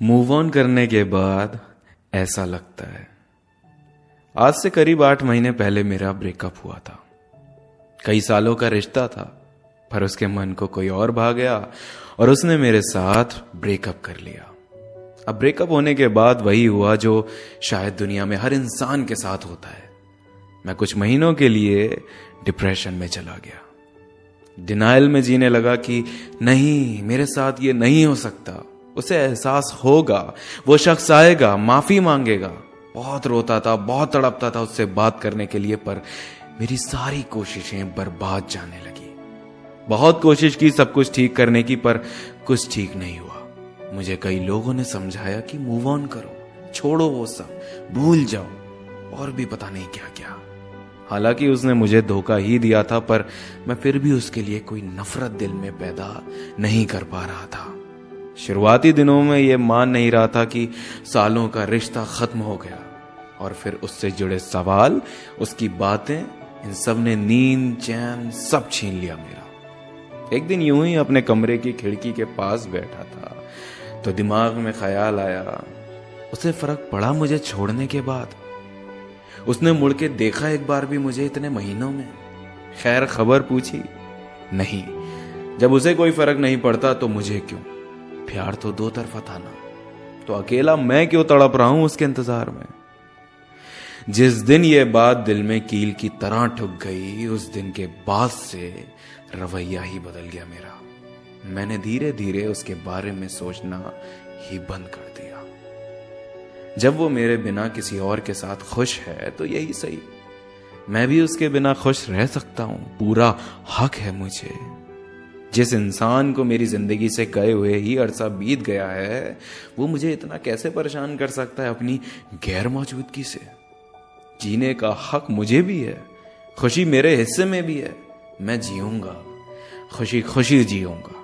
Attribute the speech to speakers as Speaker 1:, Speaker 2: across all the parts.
Speaker 1: Move on करने के बाद ऐसा लगता है। आज से करीब 8 महीने पहले मेरा ब्रेकअप हुआ था। कई सालों का रिश्ता था, पर उसके मन को कोई और भा गया और उसने मेरे साथ ब्रेकअप कर लिया। अब ब्रेकअप होने के बाद वही हुआ जो शायद दुनिया में हर इंसान के साथ होता है। मैं कुछ महीनों के लिए डिप्रेशन में चला गया। डिनायल में जीने लगा कि नहीं, मेरे साथ ये नहीं हो सकता। उसे एहसास होगा, वो शख्स आएगा, माफी मांगेगा। बहुत रोता था, बहुत तड़पता था उससे बात करने के लिए, पर मेरी सारी कोशिशें बर्बाद जाने लगी। बहुत कोशिश की सब कुछ ठीक करने की, पर कुछ ठीक नहीं हुआ। मुझे कई लोगों ने समझाया कि मूव ऑन करो, छोड़ो वो सब, भूल जाओ, और भी पता नहीं क्या क्या। हालांकि उसने मुझे धोखा ही दिया था, पर मैं फिर भी उसके लिए कोई नफरत दिल में पैदा नहीं कर पा रहा था। शुरुआती दिनों में यह मान नहीं रहा था कि सालों का रिश्ता खत्म हो गया, और फिर उससे जुड़े सवाल, उसकी बातें, इन सब ने नींद, चैन सब छीन लिया मेरा। एक दिन यूं ही अपने कमरे की खिड़की के पास बैठा था तो दिमाग में ख्याल आया, उसे फर्क पड़ा मुझे छोड़ने के बाद? उसने मुड़ के देखा एक बार भी मुझे इतने महीनों में? खैर खबर पूछी? नहीं। जब उसे कोई फर्क नहीं पड़ता तो मुझे क्यों? प्यार तो दो तरफा था ना, तो अकेला मैं क्यों तड़प रहा हूं उसके इंतजार में? जिस दिन ये बात दिल में कील की तरह ठुक गई, उस दिन के बाद से रवैया ही बदल गया मेरा। मैंने धीरे धीरे उसके बारे में सोचना ही बंद कर दिया। जब वो मेरे बिना किसी और के साथ खुश है तो यही सही, मैं भी उसके बिना खुश रह सकता हूं। पूरा हक है मुझे। जिस इंसान को मेरी जिंदगी से गए हुए ही अरसा बीत गया है, वो मुझे इतना कैसे परेशान कर सकता है अपनी गैर मौजूदगी से? जीने का हक मुझे भी है, खुशी मेरे हिस्से में भी है। मैं जीऊंगा, खुशी खुशी जीऊंगा।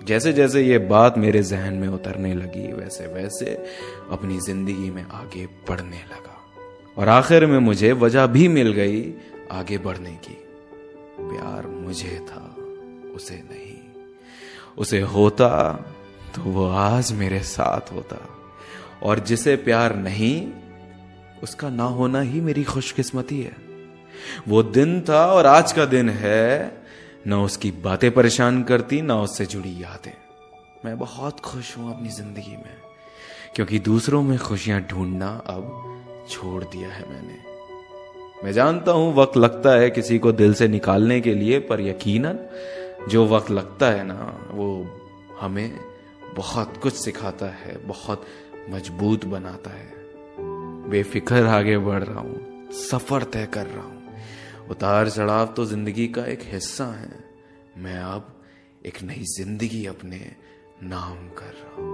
Speaker 1: जैसे जैसे ये बात मेरे जहन में उतरने लगी, वैसे वैसे अपनी जिंदगी में आगे बढ़ने लगा, और आखिर में मुझे वजह भी मिल गई आगे बढ़ने की। प्यार मुझे था, उसे नहीं। उसे होता तो वो आज मेरे साथ होता, और जिसे प्यार नहीं, उसका ना होना ही मेरी खुशकिस्मती है। वो दिन था और आज का दिन है, ना उसकी बातें परेशान करती, ना उससे जुड़ी यादें। मैं बहुत खुश हूं अपनी जिंदगी में, क्योंकि दूसरों में खुशियां ढूंढना अब छोड़ दिया है मैंने। मैं जानता हूं वक्त लगता है किसी को दिल से निकालने के लिए, पर यकीनन जो वक्त लगता है ना, वो हमें बहुत कुछ सिखाता है, बहुत मजबूत बनाता है। बेफिक्र आगे बढ़ रहा हूं, सफर तय कर रहा हूं। उतार चढ़ाव तो जिंदगी का एक हिस्सा है। मैं अब एक नई जिंदगी अपने नाम कर रहा हूं।